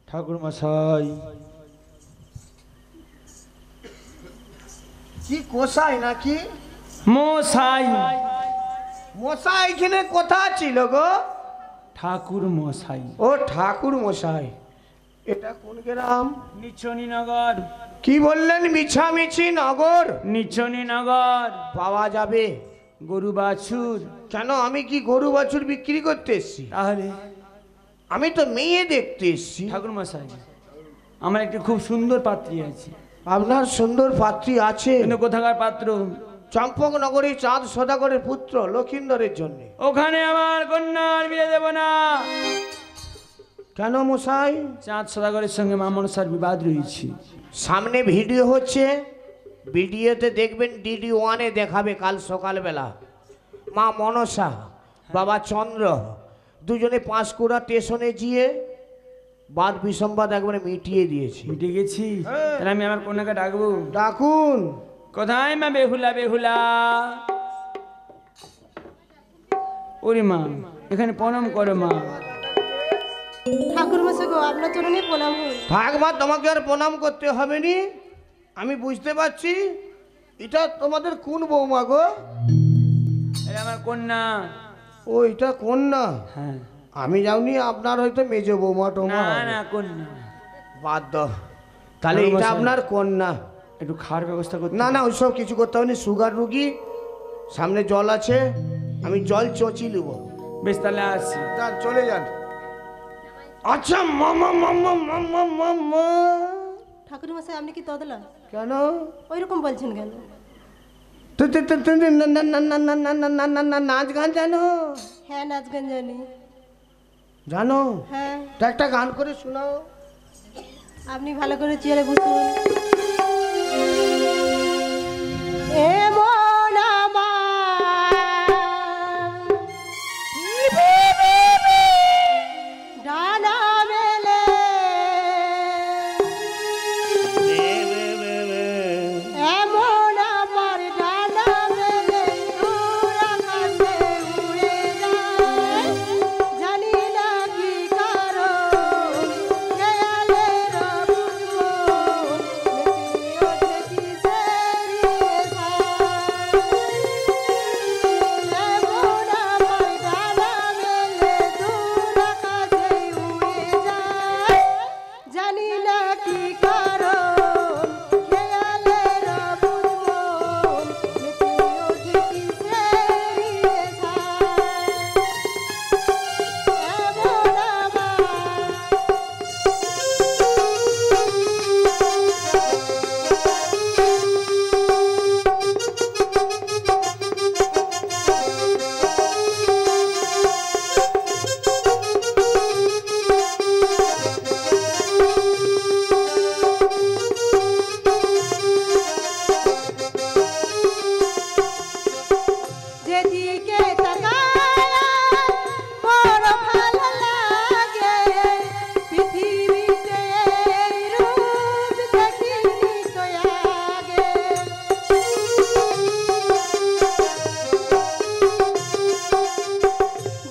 Speaker 6: ঠাকুর মশাই,
Speaker 1: কি কোসাই নাকি?
Speaker 6: মশাই,
Speaker 1: মশাই এখানে কোথা ছিল গো?
Speaker 6: ঠাকুর মশাই।
Speaker 1: ও ঠাকুর মশাই, এটা কোন গ্রাম?
Speaker 6: নিচনি নগর।
Speaker 1: কি বললেন? মিছামিছি নগর?
Speaker 6: নিচনি নগর।
Speaker 1: পাওয়া যাবে?
Speaker 6: গরু বাছুর।
Speaker 1: কেন, আমি কি গরু বাছুর বিক্রি করতে এসছি?
Speaker 6: তাহলে
Speaker 1: আমি তো মেয়ে দেখতে এসছি।
Speaker 6: ঠাকুর মশাই, আমার একটি খুব সুন্দর পাত্রী আছে।
Speaker 1: আপনার সুন্দর পাত্রী আছে?
Speaker 6: কিন্তু কোথাকার পাত্র?
Speaker 1: চম্পকনগরী চাঁদ সদাগরের পুত্র লক্ষিন্দরের জন্য।
Speaker 6: ওখানে আমার কন্যার বিয়ে দেব না।
Speaker 1: কেন মশাই?
Speaker 6: চাঁদ সদাগরের সঙ্গে মা মনসার বিবাদ রয়েছে।
Speaker 1: সামনে ভিডিও হচ্ছে, ভিডিওতে দেখবেন, DD1-এ দেখাবে কাল সকালবেলা। মা মনসা বাবা চন্দ্র দুজনে পাঁশকুড়া স্টেশনে গিয়ে বাদ বিসম্বাদ একবারে মিটিয়ে দিয়েছি।
Speaker 6: মিটে গেছি? তাহলে আমি আমার কন্যাকে ডাকবো।
Speaker 1: ডাকুন।
Speaker 6: কোথায় মা বেহুলা? বেহুলা, ওরে মা, এখানে প্রণাম করো মা।
Speaker 7: ঠাকুর মশাই গো, আপনার চরণে প্রণাম হই।
Speaker 1: থাক মা, তোমাকে আর প্রণাম করতে হবে নি। আমি বুঝতে পারছি এটা তোমাদের কোন বৌমা গো?
Speaker 6: এটা আমার কন্যা।
Speaker 1: ও এটা কন্যা?
Speaker 6: হ্যাঁ।
Speaker 1: আমি যাওনি, আপনার হয়তো মেজ বৌমা টোমা
Speaker 6: না
Speaker 1: হবে।
Speaker 6: না, কন্যা।
Speaker 1: বাদ দাও, তাহলে
Speaker 6: ঠাকুর
Speaker 1: এটা
Speaker 6: মশাই।
Speaker 1: আপনার কন্যা।
Speaker 6: একটু খাওয়ার ব্যবস্থা করতে।
Speaker 1: না না, ওইসব কিছু করতে হবে না। সুগার রুগী, সামনে জল আছে, আমি জল চচি নেব।
Speaker 6: বেশ, তাহলে আসছি।
Speaker 1: যান, চলে যান। আচ্ছা মামা মামা মামা মামা।
Speaker 7: ঠাকুর মশাই, আপনি কি তদলা?
Speaker 1: কেন?
Speaker 7: ওই রকম বলছেন কেন?
Speaker 1: নাচ গান জানো?
Speaker 7: হ্যাঁ, নাচ গান জানি।
Speaker 1: জানো?
Speaker 7: হ্যাঁ।
Speaker 1: তা একটা গান করে শোনাও।
Speaker 7: আপনি ভালো করে চেয়ারে বসুন। এমন আমার ডানা মেলে এমন আমার ডানা মেলে দূর আকাশে উড়ে যায়, জানি না কি কারণ খেয়ালের বুঝবো মেতে ওঠে কিসের নেশা। এমন আমার ডানা মেলে দূর আকাশে উড়ে যায়, জানি না কি কারণ খেয়ালের বুঝবো মেতে ওঠে কিসের নেশা। এমন আমার যেদিকে তাকাই বড় ভালো লাগে, পৃথিবীতে এই রূপ দেখিনি তো আগে।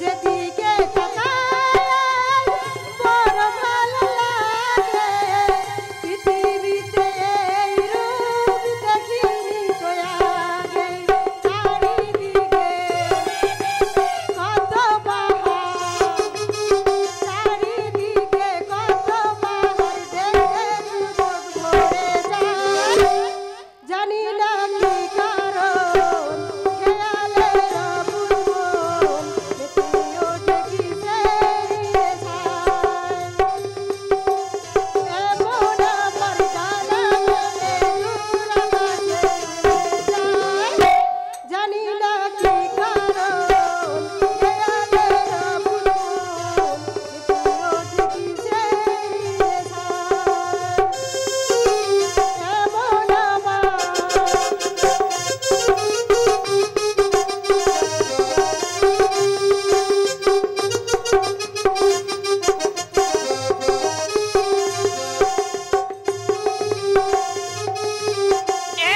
Speaker 7: যেদিকে তাকাই বড় ভালো লাগে, পৃথিবীতে এই রূপ দেখিনি তো আগে। চারিদিকে কত বাহার, চারিদিকে কত বাহার, দেখে যুবক ভরে যায়, জানি না কি কারণ খেয়ালের বুঝবো মেতে ওঠে কিসের নেশায়। এমন আমার ডানা মেলে দূর আকাশে উড়ে যায়, জানি না কি কারণ খেয়ালের বুঝবো মেতে ওঠে কিসের নেশায়। এমন আমার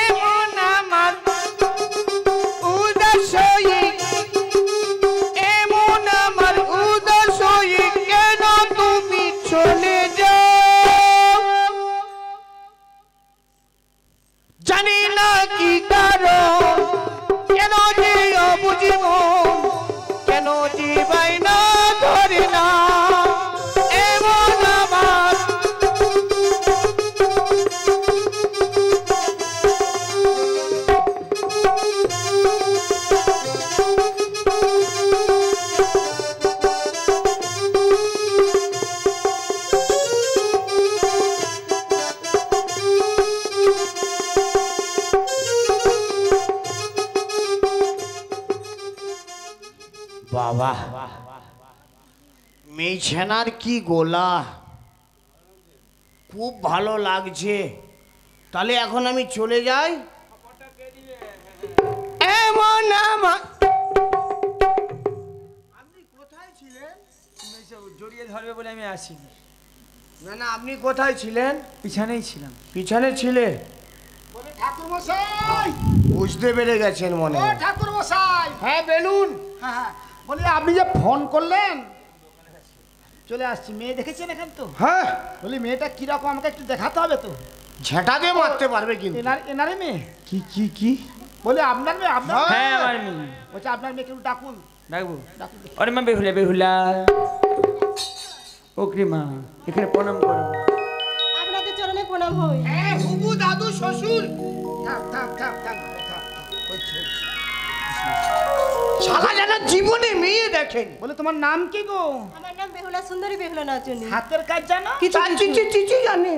Speaker 1: এমন আমার উদাসই, এমন আমার উদাসই, কেন তুমি চলে যাও, জানি না কি কারণ, কেন যে অবুঝিব, কেন জীবাই না ধরে না। এমন আমার বাবা, মেছানার কি গোলা, খুব ভালো লাগছে। তাহলে এখন আমি চলে যাই। এমন আমার
Speaker 6: আপনি কোথায় ছিলেন? জড়িয়ে ধরবে বলে আমি আসিনি।
Speaker 1: না না, আপনি কোথায় ছিলেন?
Speaker 6: পিছনেই ছিলাম।
Speaker 1: পিছনে ছিলে?
Speaker 3: বলে ঠাকুর মশাই,
Speaker 1: বুঝতে পেরে গেছেন মনে
Speaker 3: ও
Speaker 1: হয়।
Speaker 3: ঠাকুর মশাই,
Speaker 1: হ্যাঁ বেলুন।
Speaker 3: হ্যাঁ হ্যাঁ, বলি আপনি যে ফোন করলেন, চলে আসছি। মেয়ে দেখেছেন এখন তো?
Speaker 1: হ্যাঁ,
Speaker 3: বলি মেয়েটা কিরকম আমাকে একটু দেখাতে হবে তো।
Speaker 1: ঝেঁটা দিয়ে মারতে পারবে কিন্তু।
Speaker 3: এনারে মেয়ে?
Speaker 6: কি কি কি?
Speaker 3: বলে আপনার মেয়ে? আপনার
Speaker 6: হ্যাঁ আমার মেয়ে।
Speaker 3: বলছে আপনার মেয়েকে একটু ডাকুন।
Speaker 6: ডাকবো?
Speaker 3: ডাকুন।
Speaker 6: আরে মা বেহুলা বেহুলা, ওকে মা এখানে প্রণাম করো।
Speaker 7: আপনাদের চরণে প্রণাম হই।
Speaker 1: বুবু দাদু শ্বশুর।
Speaker 3: থাক থাক থাক থাক থাক, হচ্ছে।
Speaker 1: শালা যেন জীবনে মেয়ে দেখেন।
Speaker 3: বলে তোমার নাম কি গো?
Speaker 7: আমার নাম বেহুলা সুন্দরী, বেহুলা নাচুনি।
Speaker 3: হাতের কাজ জানো?
Speaker 7: কিছু
Speaker 1: চিচি জানে।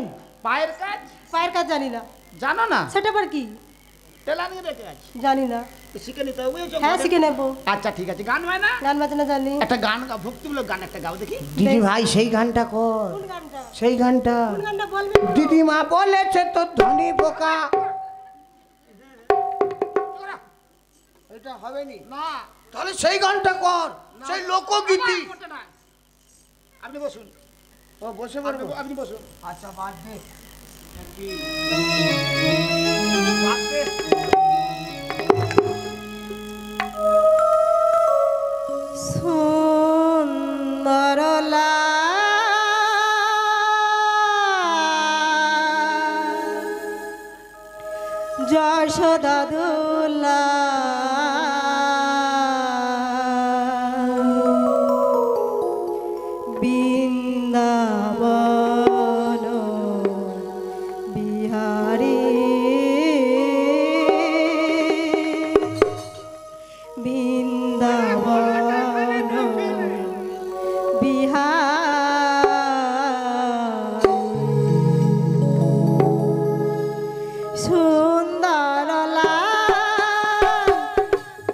Speaker 3: পায়ের কাজ
Speaker 7: পায়ের কাজ জানি না।
Speaker 3: জানো না?
Speaker 7: সেটা আবার কি?
Speaker 3: টেলারিং এর কাজ
Speaker 7: জানি না।
Speaker 3: শিখে নিতে হবে বুঝেছো?
Speaker 7: হ্যাঁ শিখে নেবো।
Speaker 3: আচ্ছা ঠিক আছে, গান হয় না?
Speaker 7: গান বাজনা জানি।
Speaker 3: একটা গান গাও, ভক্তিমূলক গান একটা গাও দেখি।
Speaker 1: দিদি ভাই সেই গানটা কর,
Speaker 7: কোন গানটা?
Speaker 1: সেই গানটা।
Speaker 7: কোন গানটা বলবে?
Speaker 1: দিদিমা বলেছে তো ধনী বোকা।
Speaker 3: এটা হবে না।
Speaker 1: তাহলে সেই গানটা কর, সেই লোকগীতি।
Speaker 3: আপনি বসুন।
Speaker 1: ও বসে পড়বো।
Speaker 3: আপনি বসুন।
Speaker 1: আচ্ছা বাদ দে।
Speaker 7: সুন্দরলা যশোদা দুলা বৃন্দাবন বিহারী বৃন্দাবন বিহার সুন্দর লাল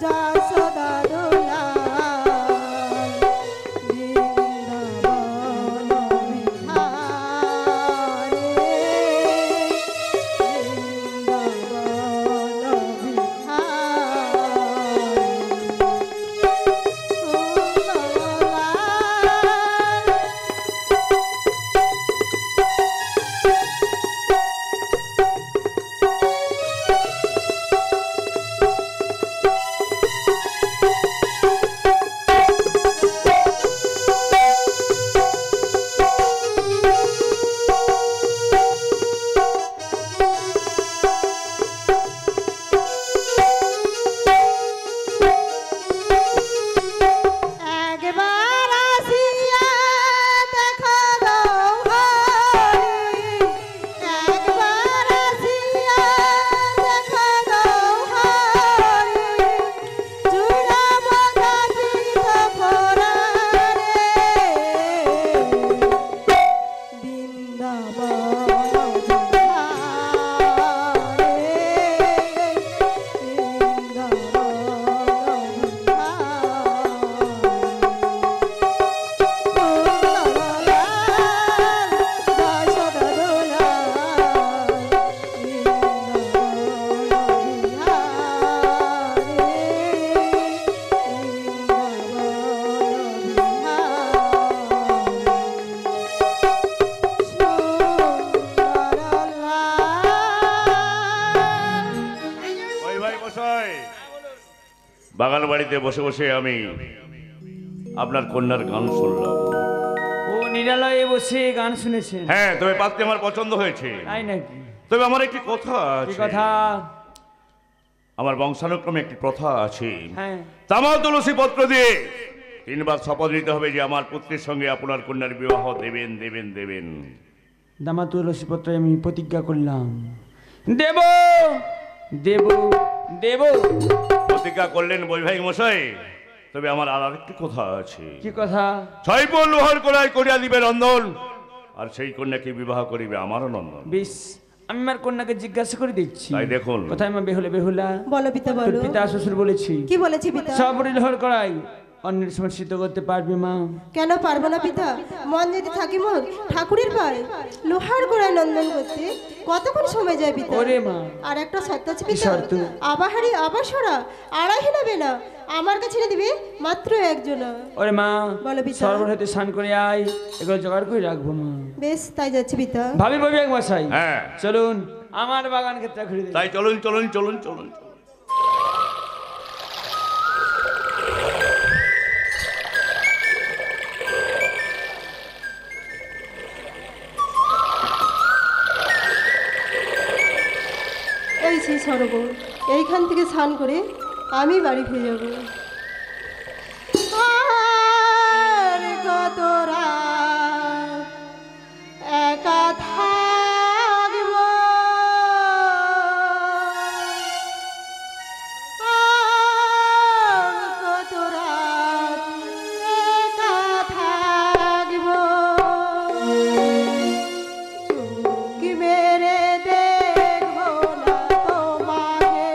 Speaker 7: যশোদা দুলাল বৃন্দাবন বিহারে বৃন্দাবন একবার আসিয়া দেখা দাও হরি, একবার আসিয়া দেখা দাও হরি, চূড়াব নাচিত পরাণে বৃন্দাবন বিহারে বৃন্দাবন
Speaker 4: ওই ভাই মশাই, বাগান বাড়িতে বসে বসে আমি আপনার কন্যার গান শুনলাম।
Speaker 6: ও নিরালয়ে বসে গান শুনেছেন?
Speaker 4: হ্যাঁ, তবে পাত্রী আমার পছন্দ হয়েছে।
Speaker 6: তাই নাকি?
Speaker 4: তবে আমার একটি কথা
Speaker 6: কি
Speaker 4: আছে।
Speaker 6: কথা?
Speaker 4: আমার বংশানুক্রমে একটি প্রথা আছে।
Speaker 6: হ্যাঁ।
Speaker 4: তামা তুলসী পত্র দিয়ে 3 বার শপথ নিতে হবে যে আমার পুত্রের সঙ্গে আপনার কন্যার বিবাহ দেবেন দেবেন দেবেন।
Speaker 6: দামা তুলসীপত্রে আমি প্রতিজ্ঞা করলাম, দেব দেব দেব।
Speaker 4: প্রতিজ্ঞা করলেন বৈবাহিক মশাই। তবে আমার আর আরেকটি কথা আছে।
Speaker 6: কি কথা?
Speaker 4: 6 পর লোহার কড়াই করিয়া দিবে নন্দন, আর সেই কন্যাকে বিবাহ করিবে আমারও নন্দন।
Speaker 6: বেশ, আমি আমার কন্যাকে জিজ্ঞাসা করে দিচ্ছি।
Speaker 4: তাই দেখুন।
Speaker 6: কোথায় মা বেহুলা? বেহুলা,
Speaker 7: বলো পিতা
Speaker 6: তোর
Speaker 7: বলো।
Speaker 6: পিতা শ্বশুর বলেছি
Speaker 7: কি বলেছি পিতা?
Speaker 6: সবরি লোহার করাই অন্যের সময় সিদ্ধ করতে পারবে মা?
Speaker 7: কেন পারবো না পিতা? মন যদি থাকি মোর ঠাকুরের পায়ে লোহার গোড়ায় নন্দন করতে কতক্ষণ সময় যায় পিতা?
Speaker 6: ওরে মা,
Speaker 7: আর একটা শর্ত আছে
Speaker 6: কি
Speaker 7: পিতা।
Speaker 6: শর্ত?
Speaker 7: আবাহারি আবাসরা আড়াই নেবে না, আমার কাছে ছেড়ে দিবে মাত্র একজন।
Speaker 6: ওরে মা,
Speaker 7: বলো পিতা।
Speaker 6: সরবর হতে স্নান করে আয়, এগুলো জোগাড় করে রাখবো মা।
Speaker 7: বেশ তাই যাচ্ছে পিতা।
Speaker 6: ভাবি ভাবি এক মশাই,
Speaker 4: হ্যাঁ,
Speaker 6: চলুন আমার বাগান ক্ষেত্রে ঘুরে দেখি।
Speaker 4: তাই চলুন চলুন চলুন চলুন।
Speaker 7: এই সেই সরোবর, এইখান থেকে স্নান করে আমি বাড়ি ফিরে যাব। আর কত রাত একা থাকব, আর কত রাত একা থাকব, চুমকি মেরে দেখবো না তোমাকে,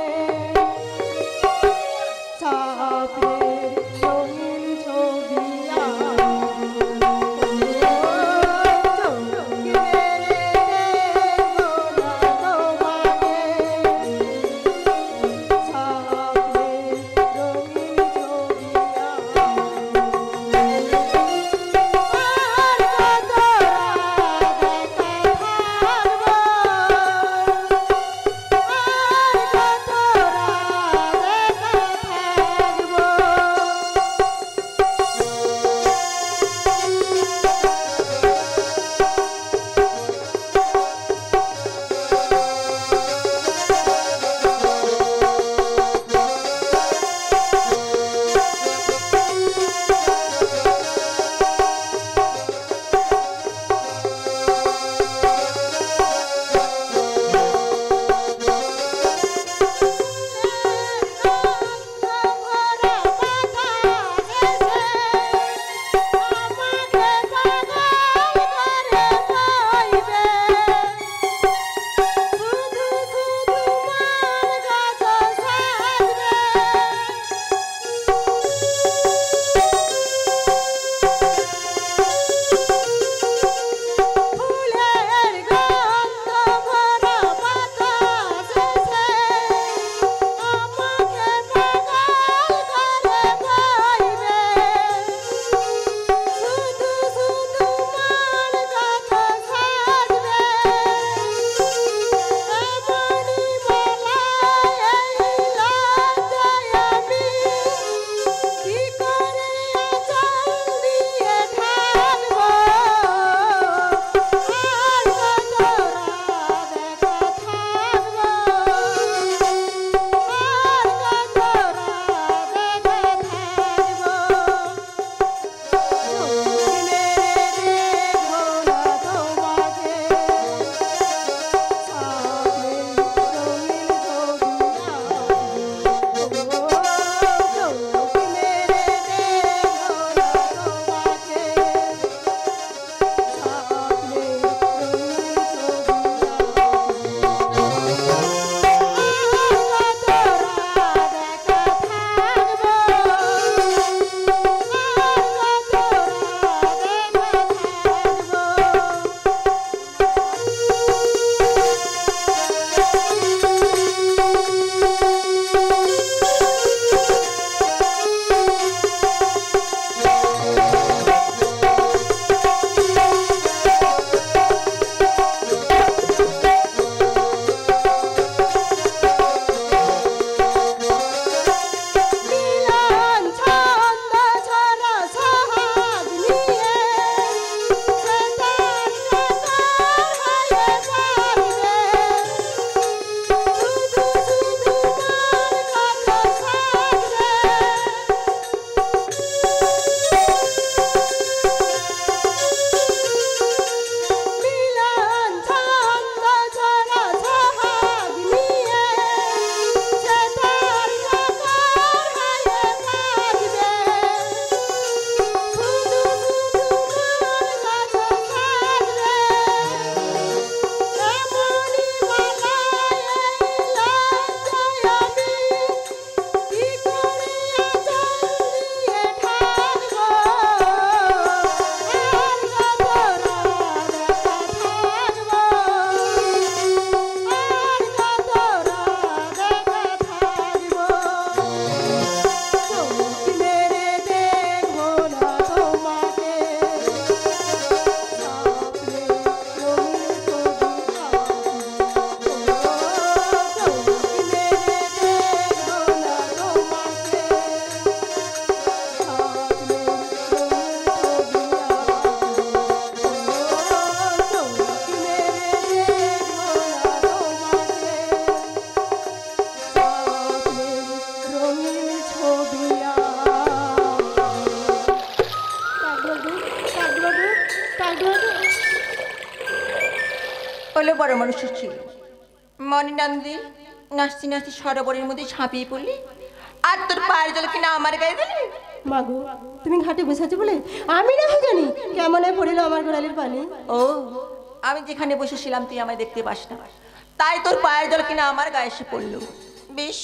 Speaker 8: বলে বড় মানুষের ছিল মনে নন্দী নাচতে নাচতে সরোবরের মধ্যে ঝাঁপিয়ে পড়লি আর তোর পায়ের জল কিনা আমার গায়ে দিলি।
Speaker 7: মাগো তুমি ঘাটে বসেছো বলে আমি না জানি কেমন পড়িল আমার গোড়ালির পানি।
Speaker 8: ও আমি যেখানে বসেছিলাম তুই আমায় দেখতে পাস না, তাই তোর পায়ের জল কিনা আমার গায়ে এসে পড়লো। বেশ,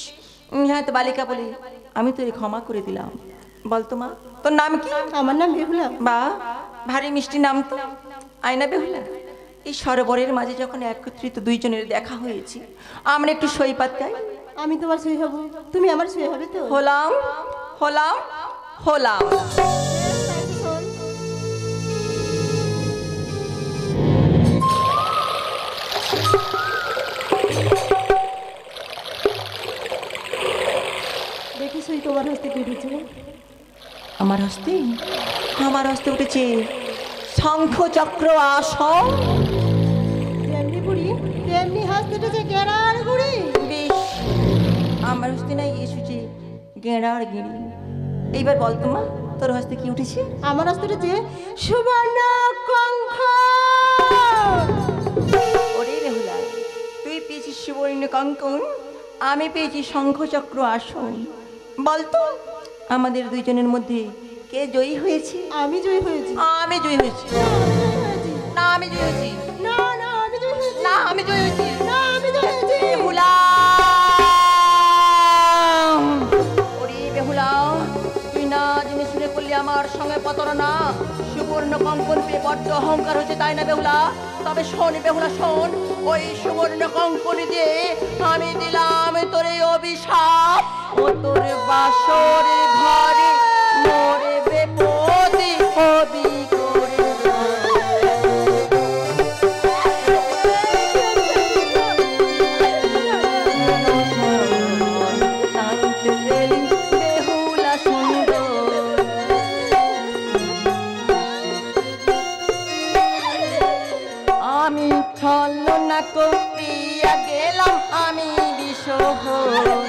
Speaker 8: হ্যাঁ তো বালিকা বলে আমি তোর ক্ষমা করে দিলাম। বলতো মা তোর নাম কি?
Speaker 7: আমার নাম বেহুলা।
Speaker 8: বা ভারী মিষ্টি নাম তো। আয়না বেহুলা, এই সরোবরের মাঝে যখন একত্রিত দুইজনের দেখা হয়েছে আমরা একটু সই পাতাই।
Speaker 7: আমি তোমার সই হব, তুমি আমার সই হবে তো?
Speaker 8: হলাম হলাম হলাম।
Speaker 7: দেখি সই তোমার হস্তে কি উঠেছে?
Speaker 8: আমার হস্তে উঠেছে শঙ্খ চক্র আসন।
Speaker 7: তেমনি বুড়ি তেমনি হস্তে উঠেছে গেরার গুড়ি।
Speaker 8: বেশ, আমার হস্তে নাই এসেছে গেঁড়ার গিঁড়ি। এইবার বলতো মা তোর হস্তে কি উঠেছে?
Speaker 7: আমার হস্তে উঠেছে সুবর্ণ কঙ্খ।
Speaker 8: ওরে বেহুলা, তুই পেয়েছিস সুবর্ণ কঙ্কন, আমি পেয়েছি শঙ্খচক্র আসন। বলতো আমাদের দুইজনের মধ্যে কে জয়ী হয়েছে?
Speaker 7: আমি জয়ী হয়েছি।
Speaker 8: আমি জয়ী হয়েছি। না আমি জয়ী হয়েছি।
Speaker 7: না না আমি জয়ী হয়েছি।
Speaker 8: না আমি জয়ী হয়েছি।
Speaker 7: না আমি জয়ী হয়েছি।
Speaker 8: বেহুলা, ওরে বেহুলা, তুই না জেনে শুনে করলি আমার সঙ্গে প্রতারণা। সুবর্ণ কঙ্কন পেয়ে বড্ড অহংকার হয়েছে তাই না বেহুলা? তবে শোন বেহুলা শোন, ওই সুবর্ণ কঙ্কন দিয়ে আমি দিলাম তোর এই অভিশাপ। ও তোর বাসর ঘরে মরে বেপতি হবি করে। বেহুলা সুন্দর, আমি ছলনা করিয়া গেলাম আমি বিশোহন।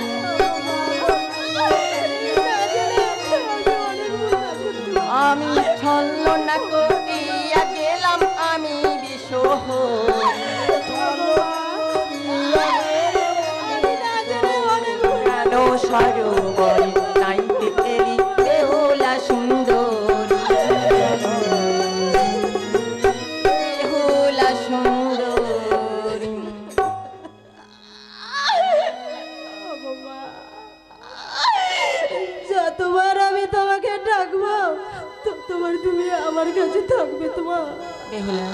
Speaker 8: আমি ছলনা করিয়া গেলাম আমি বিশোহন। সরোবর নাইতে এলি বেহুলা সুন্দর, বেহুলা সুন্দর।
Speaker 7: যতবার আমি তোমাকে ডাকবো ততবার তুমি আমার কাছে থাকবে তোমার
Speaker 8: বেহুলা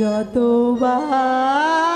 Speaker 7: যতবার